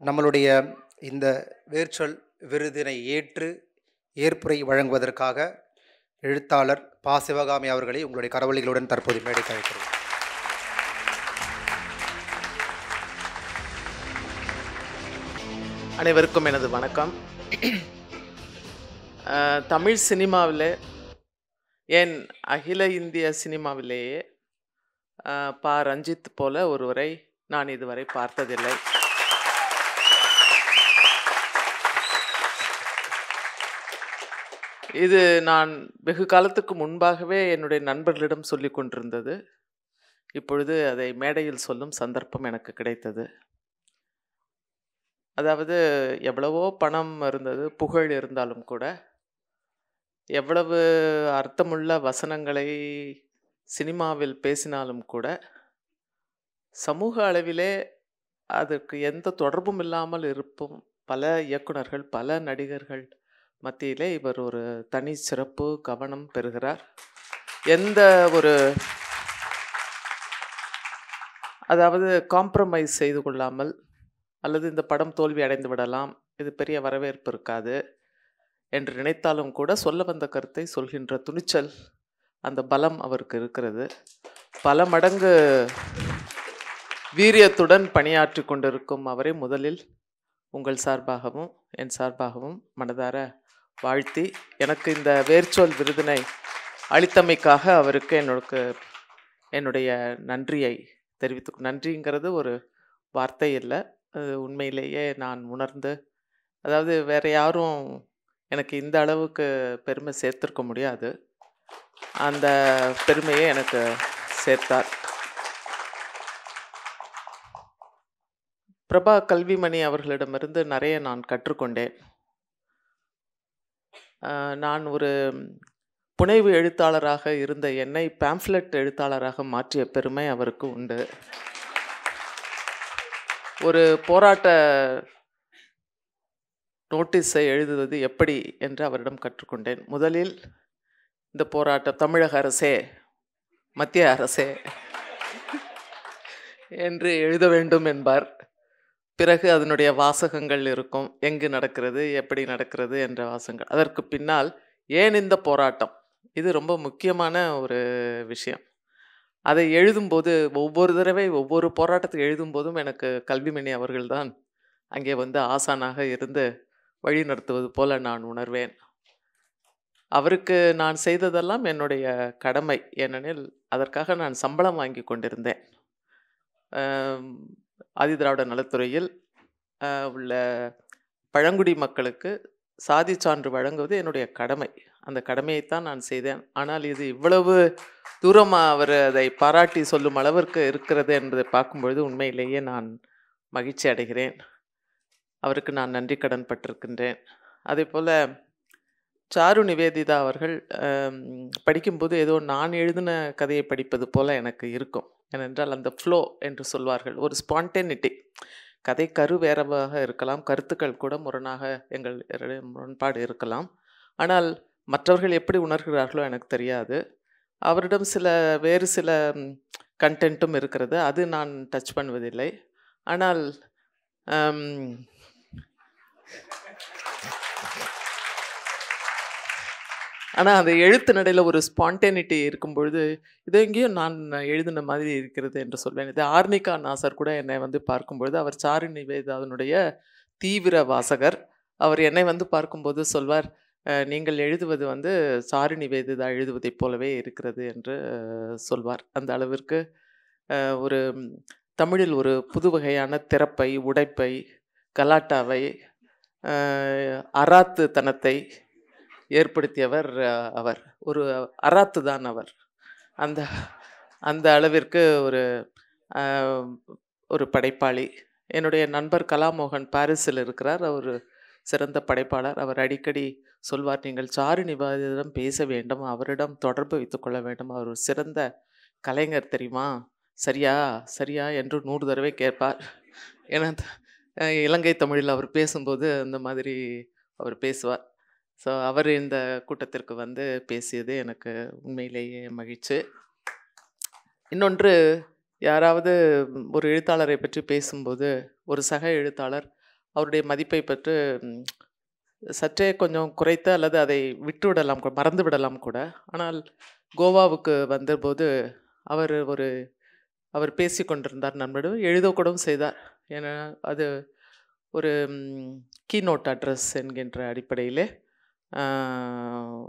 நம்மளுடைய இந்த வேர்ச்சொல் விருதினை ஏற்புரை வழங்குவதற்காக எழுத்தாளர் பா. சிவகாமி அவர்களை உங்களுடைய கரவொலிகளுடன் தற்போது மேடைக்கு அழைக்கிறோம். அனைவருக்கும் எனது வணக்கம். தமிழ் சினிமாவில், ஏன் அகில இந்திய சினிமாவிலேயே பா. ரஞ்சித் போல ஒருவரை நான் இதுவரை பார்த்ததில்லை. இது நான் வெகு காலத்துக்கு முன்பாகவே என்னுடைய நண்பர்களிடம் சொல்லி கொண்டிருந்தது. இப்பொழுது அதை மேடையில் சொல்லும் சந்தர்ப்பம் எனக்கு கிடைத்தது. அதாவது, எவ்வளவோ பணம் இருந்தது, புகழ் இருந்தாலும் கூட, எவ்வளவு அர்த்தமுள்ள வசனங்களை சினிமாவில் பேசினாலும் கூட, சமூக அளவிலே அதற்கு எந்த தொடர்பும் இல்லாமல் இருக்கும் பல இயக்குனர்கள், பல நடிகர்கள் மத்தியிலே இவர் ஒரு தனி சிறப்பு கவனம் பெறுகிறார். எந்த ஒரு அதாவது காம்ப்ரமைஸ் செய்து கொள்ளாமல், அல்லது இந்த படம் தோல்வி அடைந்து விடலாம், இது பெரிய வரவேற்பு இருக்காது என்று நினைத்தாலும் கூட சொல்ல வந்த கருத்தை சொல்கின்ற துணிச்சல், அந்த பலம் அவருக்கு இருக்கிறது. பல மடங்கு வீரியத்துடன் பணியாற்றி கொண்டிருக்கும் அவரை முதலில் உங்கள் சார்பாகவும் என் சார்பாகவும் மனதார வாழ்த்தி, எனக்கு இந்த வேர்ச்சொல் விருதினை அளித்தமைக்காக அவருக்கு என்னுடைய நன்றியை நன்றிங்கிறது ஒரு வார்த்தை இல்லை, அது உண்மையிலேயே நான் உணர்ந்து, அதாவது வேறு யாரும் எனக்கு இந்த அளவுக்கு பெருமை சேர்த்திருக்க முடியாது, அந்த பெருமையை எனக்கு சேர்த்தார். பிரபா கல்விமணி அவர்களிடமிருந்து நிறைய நான் கற்றுக்கொண்டேன். நான் ஒரு புனைவு எழுத்தாளராக இருந்த என்னை பேம்ஃப்லெட் எழுத்தாளராக மாற்றிய பெருமை அவருக்கு உண்டு. ஒரு போராட்ட நோட்டீஸை எழுதுவது எப்படி என்று அவரிடம் கற்றுக்கொண்டேன். முதலில் இந்த போராட்டம் தமிழக அரசே, மத்திய அரசே என்று எழுத வேண்டும் என்பார். பிறகு அதனுடைய வாசகங்கள் இருக்கும், எங்கு நடக்கிறது, எப்படி நடக்கிறது என்ற வாசகங்கள். அதற்கு பின்னால் ஏன் இந்த போராட்டம், இது ரொம்ப முக்கியமான ஒரு விஷயம். அதை எழுதும்போது ஒவ்வொரு தடவை ஒவ்வொரு போராட்டத்துக்கு எழுதும்போதும் எனக்கு கல்விமணி அவர்கள்தான் அங்கே வந்து ஆசானாக இருந்து வழி நடத்துவது போல நான் உணர்வேன். அவருக்கு நான் செய்ததெல்லாம் என்னுடைய கடமை, ஏனெனில் அதற்காக நான் சம்பளம் வாங்கி கொண்டிருந்தேன். ஆதிதிராவிட நலத்துறையில் உள்ள பழங்குடி மக்களுக்கு சாதி சான்று வழங்குவது என்னுடைய கடமை. அந்த கடமையைத்தான் நான் செய்தேன். ஆனால் இது இவ்வளவு தூரமாக அவர் அதை பாராட்டி சொல்லும் அளவிற்கு இருக்கிறது என்பதை பார்க்கும்பொழுது உண்மையிலேயே நான் மகிழ்ச்சி அடைகிறேன். அவருக்கு நான் நன்றி கடன் பட்டிருக்கின்றேன். அதே போல் சாரு நிவேதிதா அவர்கள் படிக்கும்போது ஏதோ நான் எழுதின கதையை படிப்பது போல் எனக்கு இருக்கும். ஏனென்றால் அந்த ஃப்ளோ என்று சொல்வார்கள், ஒரு ஸ்பான்டேனிட்டி. கதை கரு வேறவாக இருக்கலாம், கருத்துக்கள் கூட முரண்பாடு இருக்கலாம். ஆனால் மற்றவர்கள் எப்படி உணர்கிறார்களோ எனக்கு தெரியாது. அவரிடம் வேறு சில கண்டென்ட்டும் இருக்கிறது, அது நான் டச் பண்ணுவதில்லை. ஆனால் அந்த எழுத்து நடையில் ஒரு ஸ்பான்டேனிட்டி இருக்கும் பொழுது, இது எங்கேயும் நான் எழுதின மாதிரி இருக்கிறது என்று சொல்வேன். இது ஆர்னிகா நாசர் கூட என்னை வந்து பார்க்கும்பொழுது, அவர் சாரு நிவேதாவினுடைய தீவிர வாசகர். அவர் என்னை வந்து பார்க்கும்போது சொல்வார், நீங்கள் எழுதுவது வந்து சாரு நிவேதிதா எழுதுவதைப் போலவே இருக்கிறது என்று சொல்வார். அந்த அளவிற்கு ஒரு தமிழில் ஒரு புது வகையான திறப்பை, உடைப்பை, கலாட்டாவை, அராத்துத்தனத்தை ஏற்படுத்தியவர் அவர். ஒரு அராத்து தான் அவர். அந்த அளவிற்கு ஒரு படைப்பாளி. என்னுடைய நண்பர் கலாமோகன் பாரிஸில் இருக்கிறார், அவர் சிறந்த படைப்பாளர். அவர் அடிக்கடி சொல்வார், நீங்கள் சாரு நிவேதிதம் பேச வேண்டும், அவரிடம் தொடர்பு வைத்துக்கொள்ள வேண்டும், அவர் ஒரு சிறந்த கலைஞர் தெரியுமா, சரியா என்று 100 தடவை கேட்பார். ஏன்னா இலங்கை தமிழில் அவர் பேசும்போது அந்த மாதிரி அவர் பேசுவார். ஸோ அவர் இந்த கூட்டத்திற்கு வந்து பேசியது எனக்கு உண்மையிலேயே மகிழ்ச்சி. இன்னொன்று, யாராவது ஒரு எழுத்தாளரை பற்றி பேசும்போது ஒரு சக எழுத்தாளர் அவருடைய மதிப்பை பற்றி சற்றே கொஞ்சம் குறைத்து அல்லது அதை விட்டுவிடலாம் மறந்து விடலாம் கூட. ஆனால் கோவாவுக்கு வந்தபோது அவர் பேசி கொண்டிருந்தார் நண்பரிடம், எழுதக்கூடவும் செய்தார். ஏன்னா அது ஒரு கீநோட் அட்ரஸ் என்கின்ற அடிப்படையிலே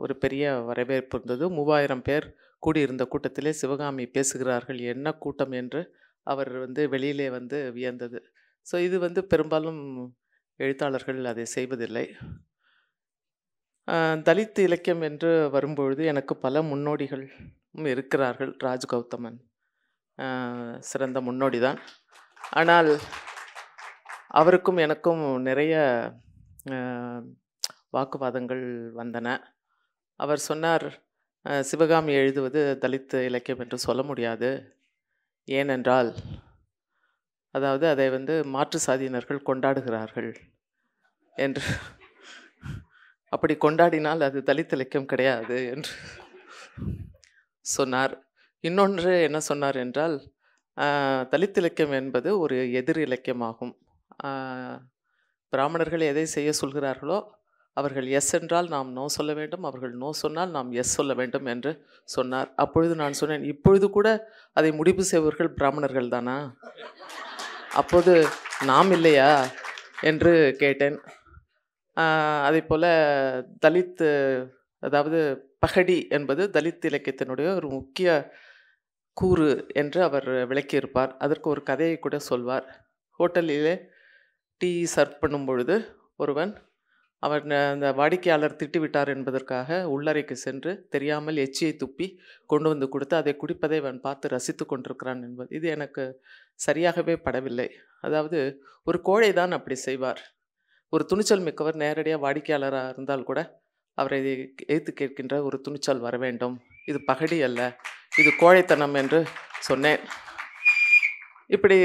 ஒரு பெரிய வரவேற்பு இருந்தது. 3000 பேர் கூடியிருந்த கூட்டத்திலே சிவகாமி பேசுகிறார்கள், என்ன கூட்டம் என்று அவர் வெளியிலே வியந்தது. ஸோ இது பெரும்பாலும் எழுத்தாளர்கள் அதை செய்வதில்லை. தலித் இலக்கியம் என்று வரும்பொழுது எனக்கு பல முன்னோடிகளும் இருக்கிறார்கள். ராஜ் கௌதமன் சிறந்த முன்னோடி தான். ஆனால் அவருக்கும் எனக்கும் நிறைய வாக்குவாதங்கள் வந்தன. அவர் சொன்னார், சிவகாமி எழுதுவது தலித் இலக்கியம் என்று சொல்ல முடியாது. ஏனென்றால் அதாவது அதை மாற்று சாதியினர்கள் கொண்டாடுகிறார்கள் என்று. அப்படி கொண்டாடினால் அது தலித் இலக்கியம் கிடையாது என்று சொன்னார். இன்னொன்று என்ன சொன்னார் என்றால், தலித் இலக்கியம் என்பது ஒரு எதிர் இலக்கியமாகும். பிராமணர்கள் எதை செய்ய சொல்கிறார்களோ அவர்கள் எஸ் என்றால் நாம் நோ சொல்ல வேண்டும், அவர்கள் நோ சொன்னால் நாம் எஸ் சொல்ல வேண்டும் என்று சொன்னார். அப்பொழுது நான் சொன்னேன், இப்பொழுது கூட அதை முடிவு செய்வர்கள் பிராமணர்கள் தானா? அப்போது நாம் இல்லையா என்று கேட்டேன். அதே போல் தலித், அதாவது பகடி என்பது தலித் இலக்கியத்தினுடைய ஒரு முக்கிய கூறு என்று அவர் விளக்கியிருப்பார். அதற்கு ஒரு கதையை கூட சொல்வார். ஹோட்டலிலே டீ சர்வ் பண்ணும் பொழுது ஒருவன் அந்த வாடிக்கையாளர் திட்டிவிட்டார் என்பதற்காக உள்ளறைக்கு சென்று தெரியாமல் எச்சியை துப்பி கொண்டு வந்து கொடுத்து அதை குடிப்பதை அவன் பார்த்து ரசித்து கொண்டிருக்கிறான் என்பது இது எனக்கு சரியாகவே படவில்லை. அதாவது ஒரு கோழை தான் அப்படி செய்வார். ஒரு துணிச்சல் மிக்கவர் நேரடியாக வாடிக்கையாளராக இருந்தால் கூட அவரை எதிர்த்து கேட்கின்ற ஒரு துணிச்சல் வர வேண்டும். இது பகடி அல்ல, இது கோழைத்தனம் என்று சொன்னேன். இப்படி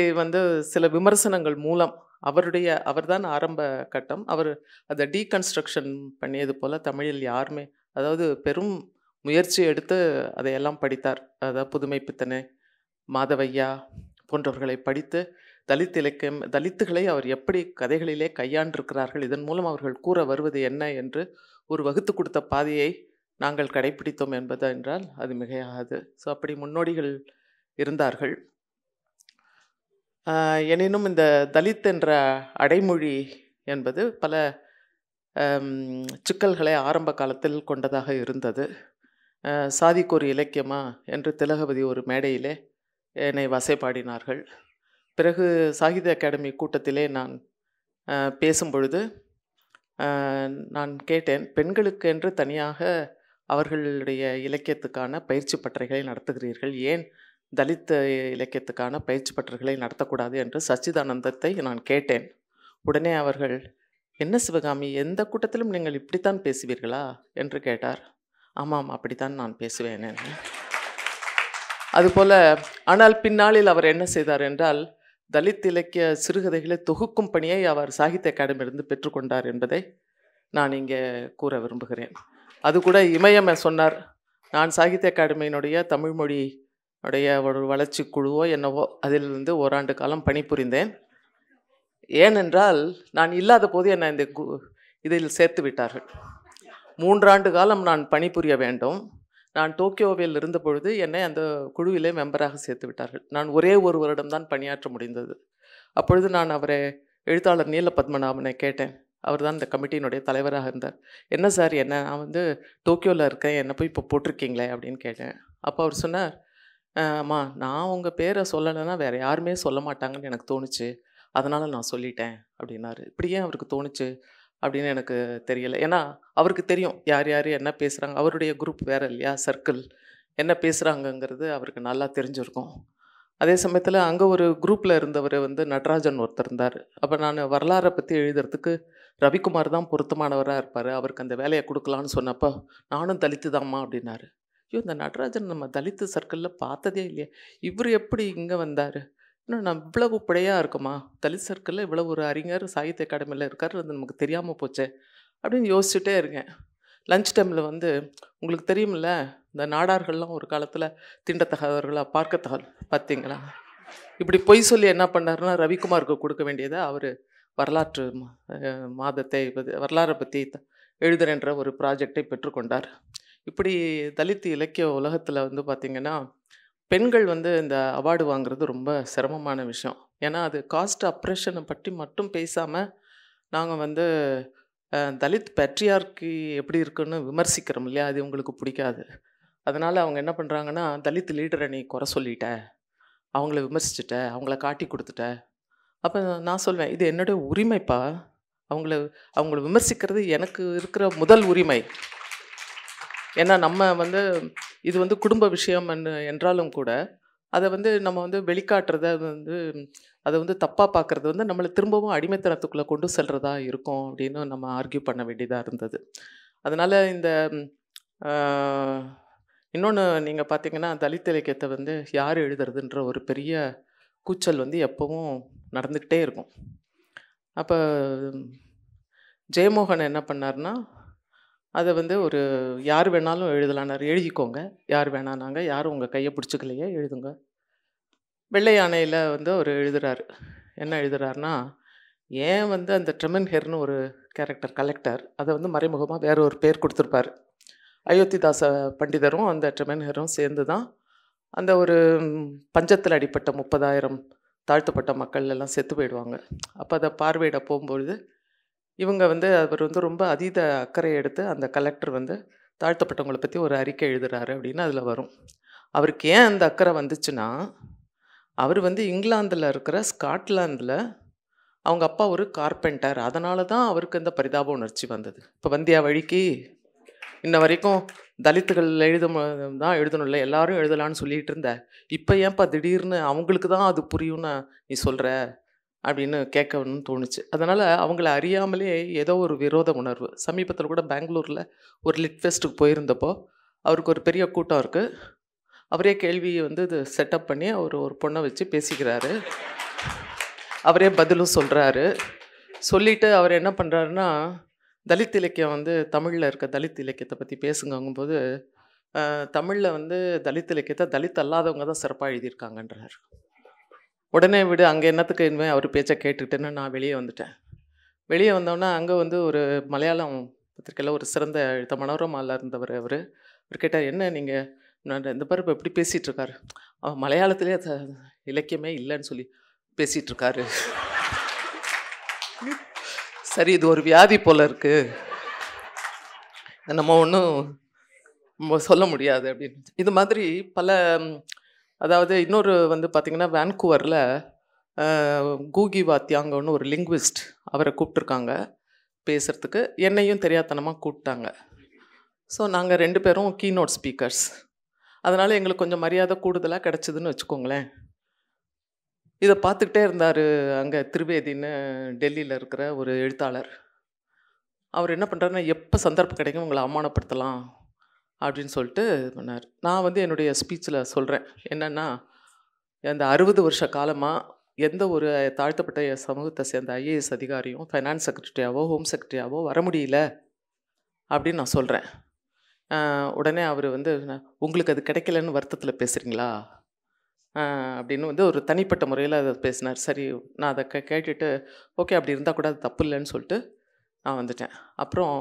சில விமர்சனங்கள் மூலம் அவர்தான் ஆரம்ப கட்டம். அவர் அதை டீகன்ஸ்ட்ரக்ஷன் பண்ணியது போல் தமிழில் யாருமே, அதாவது பெரும் முயற்சி எடுத்து அதையெல்லாம் படித்தார். அதாவது புதுமை பித்தனே, மாதவையா போன்றவர்களை படித்து தலித் இலக்கியம், தலித்துகளை அவர் எப்படி கதைகளிலே கையாண்டிருக்கிறார்கள், இதன் மூலம் அவர்கள் கூற வருவது என்ன என்று ஒரு வகுத்து கொடுத்த பாதையை நாங்கள் கடைப்பிடித்தோம் என்பது என்றால் அது மிகையாகாது. ஸோ அப்படி முன்னோடிகள் இருந்தார்கள். எனினும் இந்த தலித் என்ற அடைமொழி என்பது பல சிக்கல்களை ஆரம்ப காலத்தில் கொண்டதாக இருந்தது. சாதிக்கு ஒரு இலக்கியமா என்று திலகவதி ஒரு மேடையிலே என்னை வசைபாடினார்கள். பிறகு சாகித்ய அகாடமி கூட்டத்திலே நான் பேசும் பொழுது நான் கேட்டேன், பெண்களுக்கு என்று தனியாக அவர்களுடைய இலக்கியத்துக்கான பயிற்சி பட்டறைகளை நடத்துகிறீர்கள், ஏன் தலித் இலக்கியத்துக்கான பயிற்சி பட்டறைகளை நடத்தக்கூடாது என்று சச்சிதானந்தத்தை நான் கேட்டேன். உடனே அவர்கள், என்ன சிவகாமி, எந்த கூட்டத்திலும் நீங்கள் இப்படித்தான் பேசுவீர்களா என்று கேட்டார். ஆமாம், அப்படித்தான் நான் பேசுவேன். அதுபோல் ஆனால் பின்னாளில் அவர் என்ன செய்தார் என்றால், தலித் இலக்கிய சிறுகதைகளை தொகுக்கும் பணியை அவர் சாகித்ய அகாடமியிலிருந்து பெற்றுக்கொண்டார் என்பதை நான் இங்கே கூற விரும்புகிறேன். அது கூட இமயம் சொன்னார், நான் சாகித்ய அகாடமியினுடைய தமிழ் மொழியுடைய ஒரு வளர்ச்சி குழுவோ என்னவோ அதில் ஓராண்டு காலம் பணிபுரிந்தேன். ஏனென்றால் நான் இல்லாத போது என்னை இந்த இதில் சேர்த்து விட்டார்கள். 3 ஆண்டு காலம் நான் பணிபுரிய வேண்டும். நான் டோக்கியோவில் இருந்த பொழுது என்னை அந்த குழுவிலே மெம்பராக சேர்த்து விட்டார்கள். நான் ஒரே ஒரு வருடம்தான் பணியாற்ற முடிந்தது. அப்பொழுது நான் அவரை, எழுத்தாளர் நீல பத்மநாபனை கேட்டேன். அவர் தான் இந்த கமிட்டியினுடைய தலைவராக இருந்தார். என்ன சார், என்ன நான் டோக்கியோவில் இருக்கேன், என்னை போய் இப்போ போட்டிருக்கீங்களே அப்படின்னு கேட்டேன். அப்போ அவர் சொன்னார், அம்மா, நான் உங்கள் பேரை சொல்லலைன்னா வேறு யாருமே சொல்ல மாட்டாங்கன்னு எனக்கு தோணுச்சு, அதனால் நான் சொல்லிட்டேன் அப்படின்னாரு. இப்படி ஏன் அவருக்கு தோணுச்சு அப்படின்னு எனக்கு தெரியலை. ஏன்னா அவருக்கு தெரியும் யார் யார் என்ன பேசுகிறாங்க. அவருடைய குரூப் வேறு இல்லையா, சர்க்கிள், என்ன பேசுகிறாங்கங்கிறது அவருக்கு நல்லா தெரிஞ்சிருக்கும். அதே சமயத்தில் அங்கே ஒரு குரூப்பில் இருந்தவர் நடராஜன் ஒருத்தர் இருந்தார். அப்போ நான் வரலாறை பற்றி எழுதுறதுக்கு ரவிக்குமார் தான் பொருத்தமானவராக இருப்பார், அவருக்கு அந்த வேலையை கொடுக்கலான்னு சொன்னப்போ, நானும் தலித்து தாம்மா அப்படின்னாரு. ஐயோ, இந்த நடராஜன் நம்ம தலித்து சர்க்கிளில் பார்த்ததே இல்லையே, இவர் எப்படி இங்கே வந்தார், இன்னும் நான் இவ்வளவு பிழையாக இருக்குமா, தலித் சர்க்கிளில் இவ்வளோ ஒரு அறிஞர் சாகித்ய அகாடமியில் இருக்கார், அது நமக்கு தெரியாமல் போச்சே அப்படின்னு யோசிச்சுட்டே இருக்கேன். லஞ்ச் டைமில் உங்களுக்கு தெரியுமில்ல, இந்த நாடார்கள்லாம் ஒரு காலத்தில் தீண்டத்தகாதவர்களாக பார்க்கத்தகால் பார்த்தீங்களா, இப்படி பொய் சொல்லி என்ன பண்ணாருன்னா ரவிக்குமாருக்கு கொடுக்க வேண்டியதை அவர் வரலாற்று மாதத்தை வரலாறை பற்றி எழுதுறேன்ற ஒரு ப்ராஜெக்டை பெற்றுக்கொண்டார். இப்படி தலித் இலக்கிய உலகத்தில் வந்து பார்த்திங்கன்னா பெண்கள் வந்து இந்த அவார்டு வாங்குறது ரொம்ப சிரமமான விஷயம். ஏன்னா அது காஸ்ட் அப்ரெஷனை பற்றி மட்டும் பேசாமல் நாங்கள் வந்து தலித் பேட்ரியார்கி எப்படி இருக்குன்னு விமர்சிக்கிறோம் இல்லையா, அது உங்களுக்கு பிடிக்காது. அதனால் அவங்க என்ன பண்ணுறாங்கன்னா, தலித் லீடரை நீ குறை சொல்லிட்ட, அவங்கள விமர்சிச்சுட்ட, அவங்கள காட்டி கொடுத்துட்ட. அப்போ நான் சொல்வேன், இது என்னுடைய உரிமைப்பா, அவங்கள விமர்சிக்கிறது எனக்கு இருக்கிற முதல் உரிமை. ஏன்னா நம்ம வந்து இது வந்து குடும்ப விஷயம் என்றாலும் கூட அதை வந்து நம்ம வந்து வெளிக்காட்டுறத வந்து அதை வந்து தப்பாக பார்க்குறது வந்து நம்மளை திரும்பவும் அடிமைத்தனத்துக்குள்ளே கொண்டு செல்றதா இருக்கும் அப்படின்னு நம்ம ஆர்கியூ பண்ண வேண்டியதாக இருந்தது. அதனால் இந்த இன்னொன்று நீங்கள் பார்த்தீங்கன்னா தலித் இலக்கியத்தை வந்து யார் எழுதுறதுன்ற ஒரு பெரிய கூச்சல் வந்து எப்பவும் நடந்துக்கிட்டே இருக்கும். அப்போ ஜெயமோகன் என்ன பண்ணார்னா, அதை வந்து ஒரு யார் வேணாலும் எழுதலான்னார். எழுதிக்கோங்க, யார் வேணானாங்க, யாரும் உங்கள் கையை பிடிச்சிக்கலையே, எழுதுங்க. வெள்ளை யானையில் வந்து அவர் எழுதுகிறார். என்ன எழுதுகிறாருன்னா, ஏன் வந்து அந்த ட்ரெமன்ஹெர்னு ஒரு கேரக்டர் கலெக்டர், அதை வந்து மறைமுகமாக வேற ஒரு பேர் கொடுத்துருப்பார். அயோத்திதாச பண்டிதரும் அந்த ட்ரெமன்ஹெரும் சேர்ந்து தான் அந்த ஒரு பஞ்சத்தில் அடிப்பட்ட 30,000 தாழ்த்தப்பட்ட மக்கள் எல்லாம் செத்து போயிடுவாங்க. அப்போ அதை பார்வையிட போகும்பொழுது இவங்க வந்து அவர் வந்து ரொம்ப அதீத அக்கறை எடுத்து அந்த கலெக்டர் வந்து தாழ்த்தப்பட்டவங்களை பற்றி ஒரு அறிக்கை எழுதுகிறாரு அப்படின்னு அதில் வரும். அவருக்கு ஏன் அந்த அக்கறை வந்துச்சுன்னா, அவர் வந்து இங்கிலாந்தில் இருக்கிற ஸ்காட்லாந்தில் அவங்க அப்பா ஒரு கார்பெண்டர், அதனால தான் அவருக்கு அந்த பரிதாப உணர்ச்சி வந்தது. இப்போ வந்தியா வழிக்கு இன்ன வரைக்கும் தலித்துகள் தான் எழுதணும்ல, எல்லாரும் எழுதலான்னு சொல்லிகிட்டு இருந்த, இப்போ ஏன்ப்பா திடீர்னு அவங்களுக்கு தான் அது புரியும்னு நீ சொல்கிற அப்படின்னு கேட்கணும்னு தோணுச்சு. அதனால் அவங்கள அறியாமலே ஏதோ ஒரு விரோத உணர்வு. சமீபத்தில் கூட பெங்களூரில் ஒரு லிட் ஃபெஸ்ட்டுக்கு போயிருந்தப்போ அவருக்கு ஒரு பெரிய கூட்டம் இருக்குது. அவரே கேள்வியை வந்து இது செட்டப் பண்ணி அவர் ஒரு பொண்ணை வச்சு பேசிக்கிறாரு. அவரே பதிலும் சொல்கிறாரு. சொல்லிவிட்டு அவர் என்ன பண்ணுறாருன்னா, தலித் இலக்கியம் வந்து தமிழில் இருக்க தலித் இலக்கியத்தை பற்றி பேசுங்கும்போது தமிழில் வந்து தலித் இலக்கியத்தை தலித் அல்லாதவங்க தான் சிறப்பாக எழுதியிருக்காங்கன்றார். உடனே விடு, அங்கே என்னத்துக்கு இனிமேல் அவர் பேச்சை கேட்டுக்கிட்டேன்னு நான் வெளியே வந்துட்டேன். வெளியே வந்தோன்னா அங்கே வந்து ஒரு மலையாளம் பத்திரிக்கையில் ஒரு சிறந்த எழுத்த மனோரமாவில் இருந்தவர் அவர் கேட்டார், என்ன நீங்கள் இந்த பருப்பு எப்படி பேசிகிட்டு இருக்காரு, அவன் மலையாளத்திலே இலக்கியமே இல்லைன்னு சொல்லி பேசிகிட்டு இருக்காரு. சரி, இது ஒரு வியாதி போல் இருக்குது, நம்ம ஒன்றும் சொல்ல முடியாது அப்படின்னு. இது மாதிரி பல, அதாவது இன்னொரு வந்து பார்த்திங்கன்னா வான்கூவரில் கூகி வாத்தியாங்கன்னு ஒரு லிங்குவிஸ்ட், அவரை கூப்பிட்ருக்காங்க பேசுகிறதுக்கு. என்னையும் தெரியாதனமாக கூப்பிட்டாங்க. ஸோ நாங்கள் 2 பேரும் கீநோட் ஸ்பீக்கர்ஸ். அதனால் எங்களுக்கு கொஞ்சம் மரியாதை கூடுதலாக கிடச்சிதுன்னு வச்சுக்கோங்களேன். இதை பார்த்துக்கிட்டே இருந்தார் அங்கே திரிவேதின்னு டெல்லியில் இருக்கிற ஒரு எழுத்தாளர். அவர் என்ன பண்ணுறாருன்னா, எப்போ சந்தர்ப்பம் கிடைக்கும் உங்களை அவமானப்படுத்தலாம் அப்படின்னு சொல்லிட்டு பண்ணார். நான் வந்து என்னுடைய ஸ்பீச்சில் சொல்கிறேன் என்னென்னா, அந்த 60 வருஷ காலமாக எந்த ஒரு தாழ்த்தப்பட்ட சமூகத்தை சேர்ந்த ஐஏஎஸ் அதிகாரியும் ஃபைனான்ஸ் செக்ரட்டரியாவோ ஹோம் செக்ரட்டரியாவோ வர முடியல அப்படின்னு நான் சொல்கிறேன். உடனே அவர் வந்து, உங்களுக்கு அது கிடைக்கலன்னு வருத்தத்தில் பேசுகிறீங்களா அப்படின்னு வந்து ஒரு தனிப்பட்ட முறையில் அதை பேசினார். சரி, நான் அதை கேட்டுட்டு ஓகே அப்படி இருந்தால் கூட அது தப்பு இல்லைன்னு சொல்லிட்டு நான் வந்துட்டேன். அப்புறம்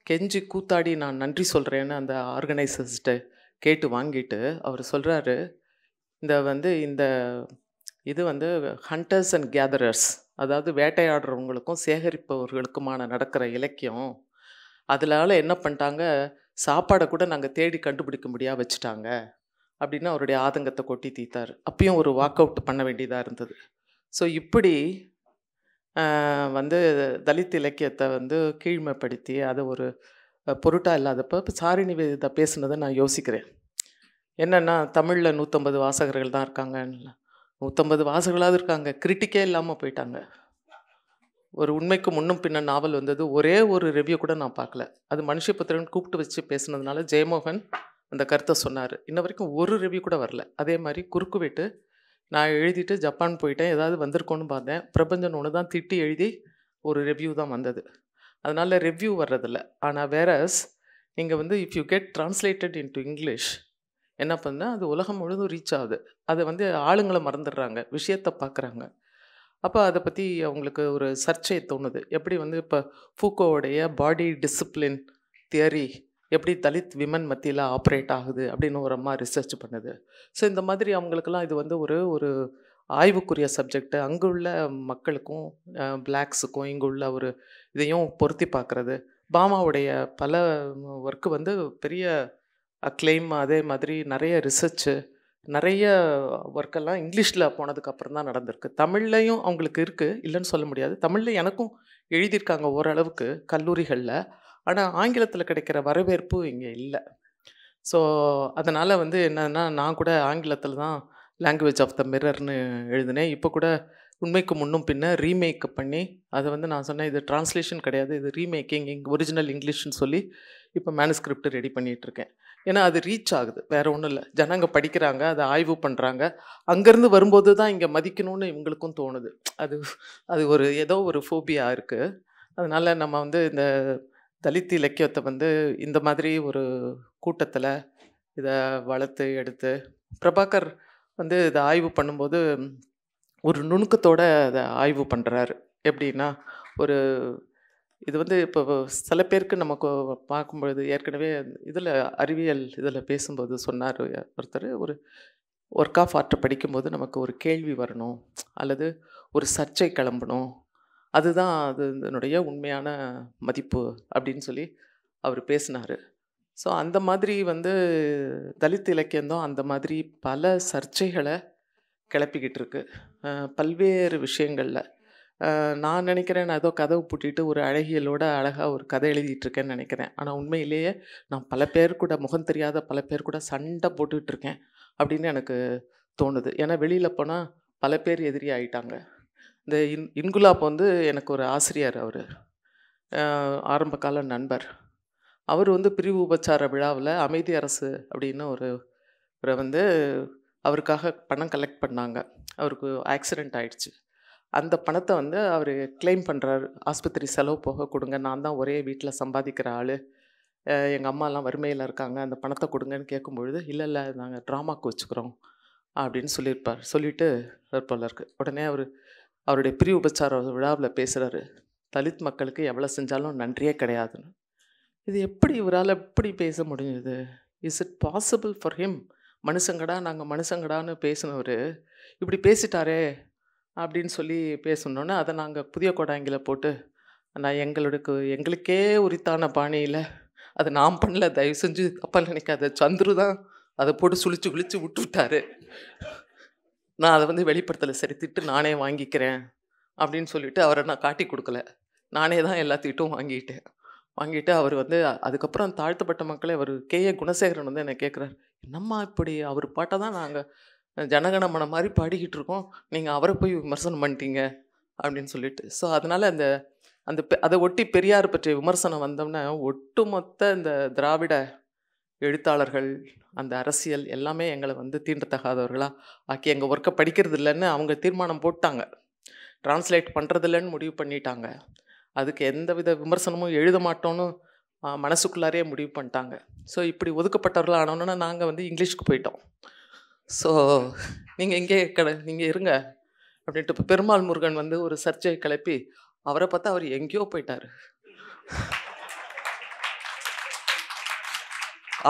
கெஞ்சி கூத்தாடி நான் நன்றி சொல்கிறேன்னு அந்த ஆர்கனைசர்ஸ்கிட்ட கேட்டு வாங்கிட்டு அவர் சொல்கிறாரு, இந்த இது வந்து ஹண்டர்ஸ் அண்ட் கேதரர்ஸ், அதாவது வேட்டையாடுறவங்களுக்கும் சேகரிப்பவர்களுக்குமான நடக்கிற இலக்கியம். அதனால என்ன பண்ணிட்டாங்க, சாப்பாடை கூட நாங்கள் தேடி கண்டுபிடிக்க முடியாது வச்சுட்டாங்க அப்படின்னு அவருடைய ஆதங்கத்தை கொட்டி தீத்தார். அப்பயும் ஒரு வாக் அவுட் பண்ண வேண்டியதாக இருந்தது. ஸோ இப்படி வந்து தலித் இலக்கியத்தை வந்து கீழ்மைப்படுத்தி அதை ஒரு பொருட்டாக இல்லாதப்போ இப்போ சாரிணி வேதா பேசுனதை நான் யோசிக்கிறேன். என்னென்னா, தமிழில் 150 வாசகர்கள் தான் இருக்காங்க, 150 வாசகர்களாவது இருக்காங்க, கிரிட்டிக்கே இல்லாமல் போயிட்டாங்க. ஒரு உண்மைக்கு முன்னும் பின்ன நாவல் வந்தது, ஒரே ஒரு ரிவ்யூ கூட நான் பார்க்கல. அது மனுஷபுத்திரன் கூப்பிட்டு வச்சு பேசுனதுனால ஜெயமோகன் அந்த கருத்தை சொன்னார். இன்ன வரைக்கும் ஒரு ரிவ்யூ கூட வரல. அதே மாதிரி குறுக்குவிட்டு நான் எழுதிட்டு ஜப்பான் போயிட்டேன், ஏதாவது வந்திருக்கோன்னு பார்த்தேன், பிரபஞ்சன் ஒன்று தான் திட்டி எழுதி ஒரு ரிவ்யூ தான் வந்தது. அதனால் ரிவ்யூ வர்றதில்ல. ஆனால் வேறஸ் நீங்கள் வந்து if you get translated into English என்ன பண்ணால் அது உலகம் முழுதும் ரீச் ஆகுது. அதை வந்து ஆளுங்களை மறந்துடுறாங்க, விஷயத்தை பார்க்குறாங்க. அப்போ அதை பற்றி அவங்களுக்கு ஒரு சர்ச்சை தோணுது. எப்படி வந்து இப்போ ஃபூக்கோவுடைய பாடி டிசிப்ளின் தியரி எப்படி தலித் விமன் மத்தியில் ஆப்ரேட் ஆகுது அப்படின்னு ஒரு அம்மா ரிசர்ச் பண்ணுது. ஸோ இந்த மாதிரி அவங்களுக்கெல்லாம் இது வந்து ஒரு ஒரு ஆய்வுக்குரிய சப்ஜெக்ட். அங்கே உள்ள மக்களுக்கும் பிளாக்ஸுக்கும் இங்கே உள்ள ஒரு இதையும் பொருத்தி பார்க்குறது. பாமாவுடைய பல ஒர்க்கு வந்து பெரிய அக்ளைம், அதே மாதிரி நிறைய ரிசர்ச்சு, நிறைய ஒர்க்கெல்லாம் இங்கிலீஷில் போனதுக்கப்புறம் தான் நடந்திருக்கு. தமிழ்லையும் அவங்களுக்கு இருக்குது, இல்லைன்னு சொல்ல முடியாது. தமிழில் எனக்கும் எழுதியிருக்காங்க ஓரளவுக்கு கல்லூரிகளில். ஆனால் ஆங்கிலத்தில் கிடைக்கிற வரவேற்பு இங்கே இல்லை. ஸோ அதனால் வந்து என்னன்னா, நான் கூட ஆங்கிலத்தில் தான் லாங்குவேஜ் ஆஃப் த மிரர்னு எழுதினேன். இப்போ கூட உண்மைக்கு முன்னும் பின்ன ரீமேக் பண்ணி அதை வந்து நான் சொன்னேன், இது ட்ரான்ஸ்லேஷன் கிடையாது, இது ரீமேக்கிங், ஒரிஜினல் இங்கிலீஷ்னு சொல்லி இப்போ மேனுஸ்கிரிப்ட் ரெடி பண்ணிகிட்ருக்கேன். ஏன்னா அது ரீச் ஆகுது, வேறு ஒன்றும் இல்லை. ஜனங்க படிக்கிறாங்க, அதை ஆய்வு பண்ணுறாங்க. அங்கேருந்து வரும்போது தான் இங்கே மதிக்கணும்னு இவங்களுக்கும் தோணுது. அது அது ஒரு ஏதோ ஒரு ஃபோபியா இருக்குது. அதனால் நம்ம வந்து இந்த தலித் இலக்கியத்தை வந்து இந்த மாதிரி ஒரு கூட்டத்தில் இதை வளர்த்து எடுத்து பிரபாகர் வந்து இதை ஆய்வு பண்ணும்போது ஒரு நுணுக்கத்தோடு அதை ஆய்வு பண்ணுறாரு. எப்படின்னா, ஒரு இது வந்து இப்போ சில பேருக்கு நமக்கு பார்க்கும்பொழுது ஏற்கனவே இதில் அறிவியல் இதில் பேசும்போது சொன்னார் ஒருத்தர், ஒரு ஒர்க் ஆஃப் ஆர்ட்டை படிக்கும்போது நமக்கு ஒரு கேள்வி வரணும் அல்லது ஒரு சர்ச்சை கிளம்பணும், அதுதான் அது இதனுடைய உண்மையான மதிப்பு அப்படின்னு சொல்லி அவர் பேசினார். ஸோ அந்த மாதிரி வந்து தலித் இலக்கியம்தான் அந்த மாதிரி பல சர்ச்சைகளை கிளப்பிக்கிட்டு இருக்கு பல்வேறு விஷயங்களில். நான் நினைக்கிறேன், நான் ஏதோ கதவு பூட்டிட்டு ஒரு அழகியலோட அழகாக ஒரு கதை எழுதிட்டுருக்கேன்னு நினைக்கிறேன். ஆனால் உண்மையிலேயே நான் பல பேர் கூட, முகம் தெரியாத பல பேர் கூட சண்டை போட்டுட்ருக்கேன் அப்படின்னு எனக்கு தோணுது. ஏன்னா வெளியில் போனால் பல பேர் எதிரி ஆகிட்டாங்க. இந்த இன்குலாப் வந்து எனக்கு ஒரு ஆசிரியர், அவர் ஆரம்ப கால நண்பர். அவர் வந்து பிரிவு உபச்சார விழாவில் அமைதி அரசு அப்படின்னு ஒரு வந்து அவருக்காக பணம் கலெக்ட் பண்ணாங்க. அவருக்கு ஆக்சிடெண்ட் ஆயிடுச்சு. அந்த பணத்தை வந்து அவர் கிளைம் பண்ணுறாரு, ஆஸ்பத்திரி செலவு போக கொடுங்க, நான் தான் ஒரே வீட்டில் சம்பாதிக்கிற ஆள், எங்கள் அம்மாலாம் வறுமையில் இருக்காங்க, அந்த பணத்தை கொடுங்கன்னு கேட்கும்பொழுது, இல்லை இல்லை நாங்கள் ட்ராமாவுக்கு வச்சுக்கிறோம் அப்படின்னு சொல்லிட்டு போல இருக்கு. உடனே அவருடைய பிரிவு உபச்சார விழாவில் பேசுகிறாரு, தலித் மக்களுக்கு எவ்வளோ செஞ்சாலும் நன்றியே கிடையாதுன்னு. இது எப்படி இவரால் எப்படி பேச முடிஞ்சது? Is it possible for him? மனுஷங்கடா நாங்கள் மனுஷங்கடான்னு பேசினவர் இப்படி பேசிட்டாரே அப்படின்னு சொல்லி பேசணுன்னே, அதை நாங்கள் புதிய கோடாங்கில் போட்டு, நான் எங்களுக்கே உரித்தான பாணியில் அதை நான் பண்ணல, தயவு செஞ்சு தப்பாக நினைக்காத, சந்துரு தான் அதை போட்டு சுழிச்சு விட்டுவிட்டாரு, நான் அதை வந்து வெளிப்படுத்தலை, சரி திட்டு நானே வாங்கிக்கிறேன் அப்படின்னு சொல்லிட்டு அவரை நான் காட்டி கொடுக்கல, நானே தான் எல்லா திட்டும் வாங்கிட்டு அவர் வந்து அதுக்கப்புறம் தாழ்த்தப்பட்ட மக்களை அவர் K.A. குணசேகரன் வந்து என்னை கேட்குறாரு, என்னம்மா இப்படி அவர் பாட்டை தான் நாங்கள் ஜனகணமன மாதிரி பாடிக்கிட்டு இருக்கோம், நீங்கள் அவரை போய் விமர்சனம் பண்ணிட்டீங்க அப்படின்னு சொல்லிட்டு. ஸோ அதனால் அதை ஒட்டி பெரியார் பற்றிய விமர்சனம் வந்தோம்னா ஒட்டுமொத்த இந்த திராவிட எழுத்தாளர்கள், அந்த அரசியல் எல்லாமே எங்களை வந்து தீண்டத்தகாதவர்களாக ஆக்கி எங்கள் ஒர்க்கை படிக்கிறது இல்லைன்னு அவங்க தீர்மானம் போட்டாங்க, டிரான்ஸ்லேட் பண்ணுறது இல்லைன்னு முடிவு பண்ணிட்டாங்க. அதுக்கு எந்த வித விமர்சனமும் எழுத மாட்டோன்னு மனசுக்குள்ளாரே முடிவு பண்ணிட்டாங்க. ஸோ இப்படி ஒதுக்கப்பட்டவர்களாக ஆனோன்னா நாங்கள் வந்து இங்கிலீஷ்க்கு போயிட்டோம். ஸோ நீங்கள் இருங்க அப்படின்ட்டு இப்போ பெருமாள் முருகன் வந்து ஒரு சர்ச்சையை கிளப்பி அவரை பார்த்தா அவர் எங்கேயோ போயிட்டார்.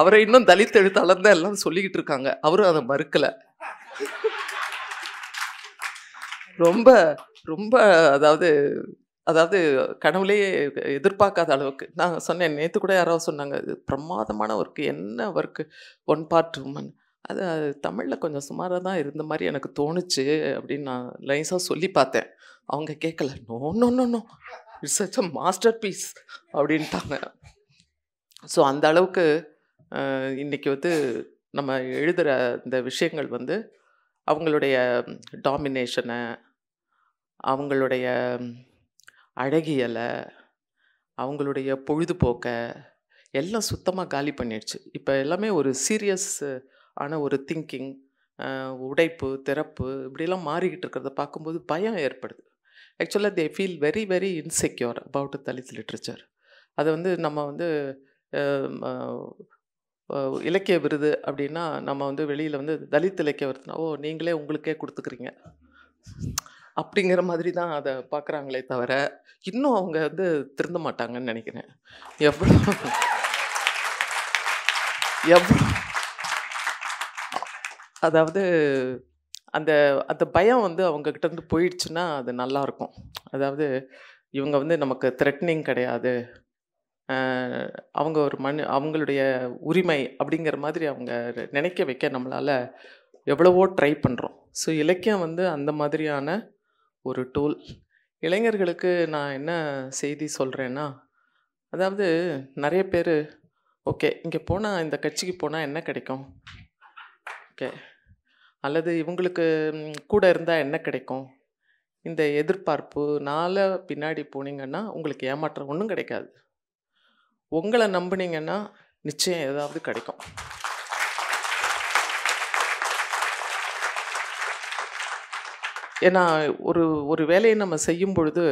அவரை இன்னும் தலித் எழுத்தாளர் தான் எல்லாம் சொல்லிக்கிட்டு இருக்காங்க, அவரும் அதை மறுக்கலை. ரொம்ப ரொம்ப அதாவது கனவுலேயே எதிர்பார்க்காத அளவுக்கு நான் சொன்னேன். நேற்று கூட யாராவது சொன்னாங்க, இது பிரமாதமான ஒர்க்கு, என்ன ஒர்க்கு, 1 part woman, அது தமிழில் கொஞ்சம் சுமாராக தான் இருந்த மாதிரி எனக்கு தோணுச்சு அப்படின்னு நான் லைஸாக சொல்லி பார்த்தேன். அவங்க கேட்கல, no it's such a masterpiece அப்படின்ட்டாங்க. ஸோ அந்த அளவுக்கு இன்றைக்கி வந்து நம்ம எழுதுகிற இந்த விஷயங்கள் வந்து அவங்களுடைய டாமினேஷனை, அவங்களுடைய அழகியலை, அவங்களுடைய பொழுதுபோக்கை எல்லாம் சுத்தமாக காலி பண்ணிடுச்சு. இப்போ எல்லாமே ஒரு சீரியஸ் ஆன ஒரு திங்கிங், உடைப்பு, திறப்பு இப்படிலாம் மாறிக்கிட்டு இருக்கிறத பார்க்கும்போது பயம் ஏற்படுது. ஆக்சுவலாக they feel very very insecure about Dalit literature. அதை வந்து நம்ம வந்து இலக்கிய விருது அப்படின்னா நம்ம வந்து வெளியில் வந்து தலித் இலக்கிய விருதுனா, ஓ நீங்களே உங்களுக்கே கொடுத்துக்கிறீங்க, அப்படிங்கிற மாதிரி தான் அதை பார்க்குறாங்களே தவிர இன்னும் அவங்க வந்து திருந்த மாட்டாங்கன்னு நினைக்கிறேன். எவ்வளோ எவ்வளோ அதாவது அந்த அந்த பயம் வந்து அவங்கக்கிட்ட இருந்து போயிடுச்சுன்னா அது நல்லாயிருக்கும். அதாவது இவங்க வந்து நமக்கு த்ரெட்னிங் கிடையாது, அவங்க ஒரு அவங்களுடைய உரிமை அப்படிங்கிற மாதிரி அவங்க நினைக்க வைக்க நம்மளால் எவ்வளவோ ட்ரை பண்ணுறோம். ஸோ இலக்கியம் வந்து அந்த மாதிரியான ஒரு டூல். இளைஞர்களுக்கு நான் என்ன செய்தி சொல்கிறேன்னா, அதாவது நிறைய பேர் ஓகே இங்கே போனால் இந்த கட்சிக்கு போனால் என்ன கிடைக்கும், ஓகே அல்லது இவங்களுக்கு கூட இருந்தால் என்ன கிடைக்கும், இந்த எதிர்பார்ப்புனால பின்னாடி போனீங்கன்னா உங்களுக்கு ஏமாற்றம் ஒன்றும் கிடைக்காது. உங்களை நம்பினீங்கன்னா நிச்சயம் ஏதாவது கிடைக்கும். ஏன்னா ஒரு ஒரு வேலையை நம்ம செய்யும் பொழுது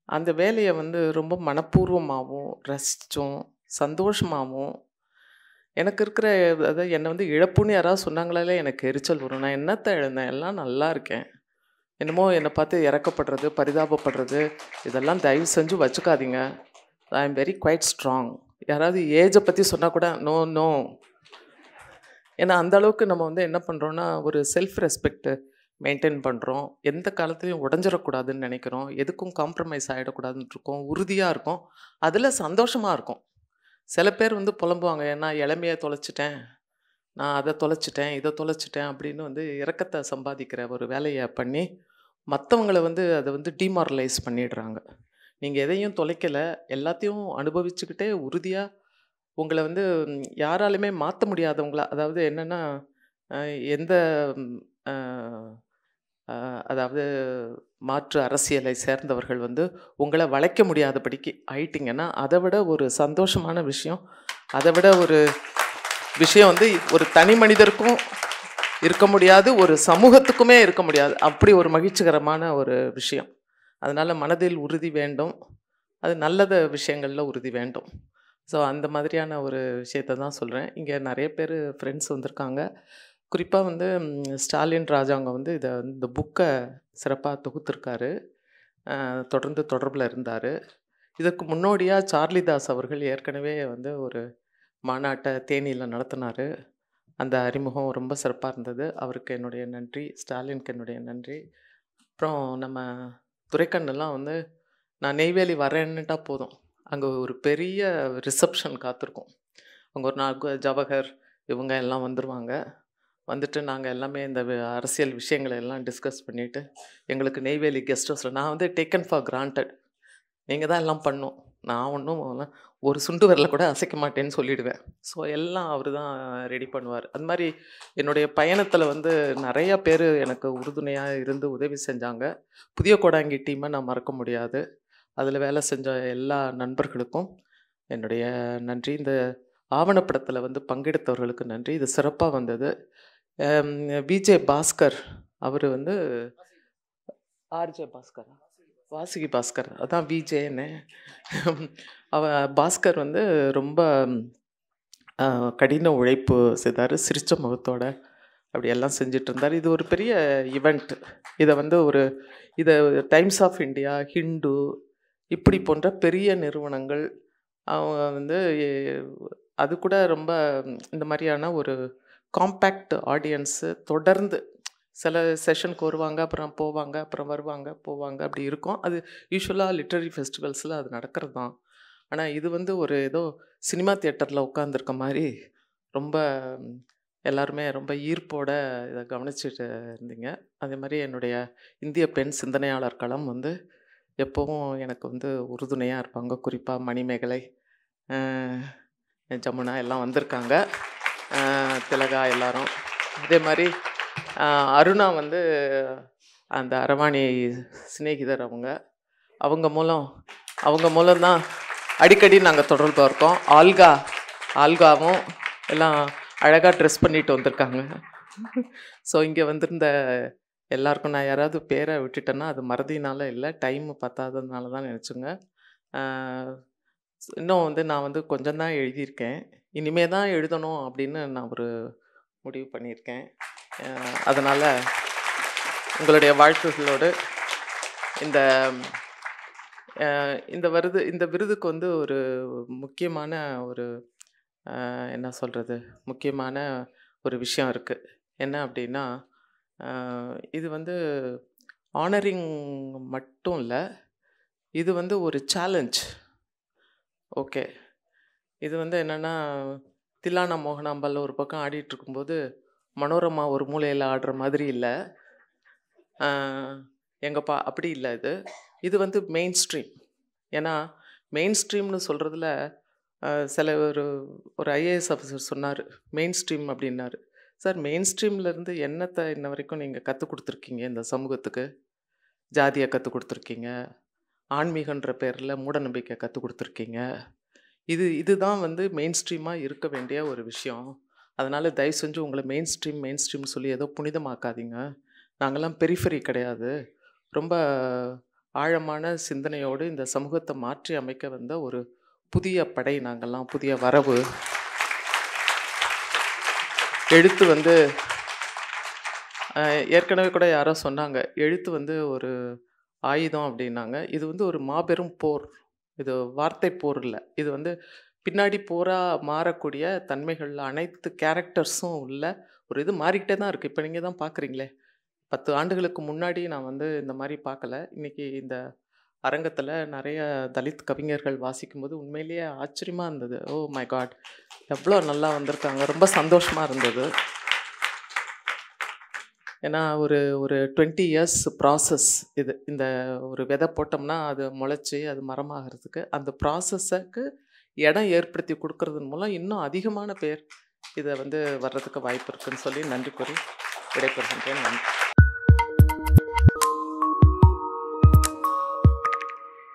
அந்த வேலையை வந்து ரொம்ப மனப்பூர்வமாகவும் ரசித்தும் சந்தோஷமாகவும் எனக்கு இருக்கிற, அதாவது என்னை வந்து இழப்புன்னு யாராவது சொன்னாங்களாலே எனக்கு எரிச்சல் வரும். நான் என்னத்தை இழந்தேன், எல்லாம் நல்லா இருக்கேன். என்னமோ என்னை பார்த்து இறக்கப்படுறது பரிதாபப்படுறது இதெல்லாம் தயவு செஞ்சு வச்சுக்காதீங்க. I am very quite strong. யாராவது ஏஜை பற்றி சொன்னால் கூட நோ நோ. ஏன்னா அந்த அளவுக்கு நம்ம வந்து என்ன பண்ணுறோன்னா ஒரு செல்ஃப் ரெஸ்பெக்ட் மெயின்டைன் பண்ணுறோம். எந்த காலத்துலையும் உடஞ்சிடக்கூடாதுன்னு நினைக்கிறோம். எதுக்கும் காம்ப்ரமைஸ் ஆகிடக்கூடாதுன்னு இருக்கோம். உறுதியாக இருக்கும். அதில் சந்தோஷமாக இருக்கும். சில பேர் வந்து புலம்புவாங்க, ஏன்னா இளமையை தொலைச்சிட்டேன், நான் அதை தொலைச்சிட்டேன், இதை தொலைச்சிட்டேன் அப்படின்னு வந்து இரக்கத்தை சம்பாதிக்கிற ஒரு வேலையை பண்ணி மற்றவங்களை வந்து அதை வந்து டிமாரலைஸ் பண்ணிடுறாங்க. நீங்கள் எதையும் தொலைக்கலை, எல்லாத்தையும் அனுபவிச்சுக்கிட்டே உறுதியாக உங்களை வந்து யாராலுமே மாற்ற முடியாதவங்களா, அதாவது என்னென்னா எந்த அதாவது மாற்று அரசியலை சேர்ந்தவர்கள் வந்து உங்களை வளைக்க முடியாதபடிக்கு ஆயிட்டிங்கன்னா அதை விட ஒரு சந்தோஷமான விஷயம், அதை விட ஒரு விஷயம் வந்து ஒரு தனி மனிதருக்கும் இருக்க முடியாது, ஒரு சமூகத்துக்குமே இருக்க முடியாது. அப்படி ஒரு மகிழ்ச்சிகரமான ஒரு விஷயம். அதனால் மனதில் உறுதி வேண்டும், அது நல்லத விஷயங்களில் உறுதி வேண்டும். ஸோ அந்த மாதிரியான ஒரு விஷயத்தை தான் சொல்கிறேன். இங்கே நிறைய பேர் ஃப்ரெண்ட்ஸ் வந்திருக்காங்க. குறிப்பாக வந்து ஸ்டாலின் ராஜாங்க வந்து இந்த புக்கை சிறப்பாக தொகுத்திருக்காரு. தொடர்ந்து தொடர்பில் இருந்தார். இதற்கு முன்னோடியாக சார்லிதாஸ் அவர்கள் ஏற்கனவே வந்து ஒரு மாநாட்டை தேனியில் நடத்தினார். அந்த அறிமுகம் ரொம்ப சிறப்பாக இருந்தது. அவருக்கு என்னுடைய நன்றி, ஸ்டாலினுக்கு என்னுடைய நன்றி. அப்புறம் நம்ம துரைக்கண்ணெல்லாம் வந்து நான் நெய்வேலி வரேன்னுட்டா போதும், அங்கே ஒரு பெரிய ரிசப்ஷன் காத்திருக்கோம். அங்கே ஒரு நாள் ஜவஹர் இவங்க எல்லாம் வந்துடுவாங்க. வந்துட்டு நாங்கள் எல்லாமே இந்த அரசியல் விஷயங்களை எல்லாம் டிஸ்கஸ் பண்ணிவிட்டு எங்களுக்கு நெய்வேலி கெஸ்ட் ஹவுஸில் நான் வந்து டேக்கன் ஃபார் கிராண்டட், நீங்கள் தான் எல்லாம் பண்ணும், நான் ஒன்றும் ஒரு சுண்டு வரல கூட அசைக்க மாட்டேன்னு சொல்லிவிடுவேன். ஸோ எல்லாம் அவர் தான் ரெடி பண்ணுவார். அது மாதிரி என்னுடைய பயணத்தில் வந்து நிறையா பேர் எனக்கு உறுதுணையாக இருந்து உதவி செஞ்சாங்க. புதிய கோடாங்கி டீமை நான் மறக்க முடியாது. அதில் வேலை செஞ்ச எல்லா நண்பர்களுக்கும் என்னுடைய நன்றி. இந்த ஆவணப்படத்தில் வந்து பங்கெடுத்தவர்களுக்கு நன்றி. இது சிறப்பாக வந்தது. விஜே பாஸ்கர் அவர் வந்து ஆர்ஜே பாஸ்கர், வாசுகி பாஸ்கர், அதான் விஜேன்னு பாஸ்கர் வந்து ரொம்ப கடின உழைப்பு செய்தார். சிரிச்ச முகத்தோட அப்படியெல்லாம் செஞ்சிட்டு இருந்தார். இது ஒரு பெரிய ஈவெண்ட். இதை வந்து இதை டைம்ஸ் ஆஃப் இந்தியா, ஹிண்டு இப்படி போன்ற பெரிய நிறுவனங்கள் அவங்க வந்து அது கூட ரொம்ப இந்த மாதிரியான ஒரு காம்பேக்ட் ஆடியன்ஸு தொடர்ந்து சில செஷனுக்கு வருவாங்க, அப்புறம் போவாங்க, அப்புறம் வருவாங்க போவாங்க, அப்படி இருக்கும். அது யூஸ்வலாக லிட்ரரி ஃபெஸ்டிவல்ஸில் அது நடக்கிறது தான். ஆனால் இது வந்து ஒரு ஏதோ சினிமா தியேட்டரில் உட்காந்துருக்க மாதிரி ரொம்ப எல்லாருமே ரொம்ப ஈர்ப்போட இதை கவனிச்சுட்டு இருந்தீங்க. அதே மாதிரி என்னுடைய இந்திய பெண் சிந்தனையாளர் களம் வந்து எப்போவும் எனக்கு வந்து உறுதுணையாக இருப்பாங்க. குறிப்பாக மணிமேகலை, ஜமுனா எல்லாம் வந்திருக்காங்க, திலகா எல்லாரும். அதே மாதிரி அருணா வந்து அந்த அரவாணி சிநேகிதர், அவங்க மூலம்தான் அடிக்கடி நாங்கள் தொடர்பு இருக்கோம். ஆல்காவும் எல்லாம் அழகாக ட்ரெஸ் பண்ணிட்டு வந்திருக்காங்க. ஸோ இங்கே வந்திருந்த எல்லாருக்கும் நான் யாராவது பேரை விட்டுட்டேன்னா அது மறதினால இல்லை, டைம் பத்தாததுனால தான் நினச்சுங்க. இன்னும் வந்து நான் வந்து கொஞ்சம் தான் எழுதியிருக்கேன், இனிமே தான் எழுதணும் அப்படின்னு நான் ஒரு முடிவு பண்ணியிருக்கேன். அதனால் உங்களுடைய வாழ்த்துகளோடு இந்த இந்த விருதுக்கு வந்து ஒரு முக்கியமான ஒரு என்ன சொல்கிறது, முக்கியமான ஒரு விஷயம் இருக்குது. என்ன அப்படின்னா, இது வந்து ஆனரிங் மட்டும் இல்லை, இது வந்து ஒரு சேலஞ்ச். ஓகே, இது வந்து என்னென்னா, தில்லானா மோகனாம்பால் ஒரு பக்கம் ஆடிட்டு இருக்கும்போது மனோரமா ஒரு மூலையில் ஆடுற மாதிரி இல்லை, எங்கப்பா அப்படி இல்லை. இது வந்து மெயின் ஸ்ட்ரீம். ஏன்னா மெயின் ஸ்ட்ரீம்னு சொல்கிறதுல சில ஒரு ஐஏஎஸ் ஆஃபீஸர் சொன்னார் மெயின் ஸ்ட்ரீம் அப்படின்னாரு. சார், மெயின் ஸ்ட்ரீம்லேருந்து என்னத்தை இன்ன வரைக்கும் நீங்கள் கற்றுக் கொடுத்துருக்கீங்க இந்த சமூகத்துக்கு? ஜாதியை கற்றுக் கொடுத்துருக்கீங்க, ஆன்மீகன்ற பேரில் மூடநம்பிக்கை கற்றுக் கொடுத்துருக்கீங்க. இதுதான் வந்து மெயின் ஸ்ட்ரீமாக இருக்க வேண்டிய ஒரு விஷயம். அதனால் தயவு செஞ்சு உங்களை மெயின் ஸ்ட்ரீம்னு சொல்லி ஏதோ புனிதமாக்காதீங்க. நாங்கள்லாம் பெரிஃபெரி கிடையாது. ரொம்ப ஆழமான சிந்தனையோடு இந்த சமூகத்தை மாற்றி அமைக்க வந்த ஒரு புதிய படை நாங்கள்லாம், புதிய வரவு. எழுத்து வந்து ஏற்கனவே கூட யாரோ சொன்னாங்க, எழுத்து வந்து ஒரு ஆயுதம் அப்படின்னாங்க. இது வந்து ஒரு மாபெரும் போர். இது வார்த்தை போர் இல்லை, இது வந்து பின்னாடி போராக மாறக்கூடிய தன்மைகள், அனைத்து கேரக்டர்ஸும் உள்ள ஒரு இது மாறிக்கிட்டே தான் இருக்குது. இப்போ நீங்கள் தான் பார்க்குறீங்களே, 10 ஆண்டுகளுக்கு முன்னாடி நான் வந்து இந்த மாதிரி பார்க்கல. இன்றைக்கி இந்த அரங்கத்தில் நிறைய தலித் கவிஞர்கள் வாசிக்கும்போது உண்மையிலேயே ஆச்சரியமாக இருந்தது. ஓ மை காட், எவ்வளோ நல்லா வந்திருக்காங்க, ரொம்ப சந்தோஷமாக இருந்தது. ஏன்னா ஒரு 20 இயர்ஸ் ப்ராசஸ் இது. இந்த ஒரு விதை போட்டோம்னா அது முளைச்சி அது மரமாகிறதுக்கு அந்த ப்ராசஸுக்கு இடம் ஏற்படுத்தி கொடுக்கறதன் மூலம் இன்னும் அதிகமான பேர் இதை வந்து வர்றதுக்கு வாய்ப்பு இருக்குதுன்னு சொல்லி நன்றி கூறி விடைபெறுகின்றேன். நன்றி.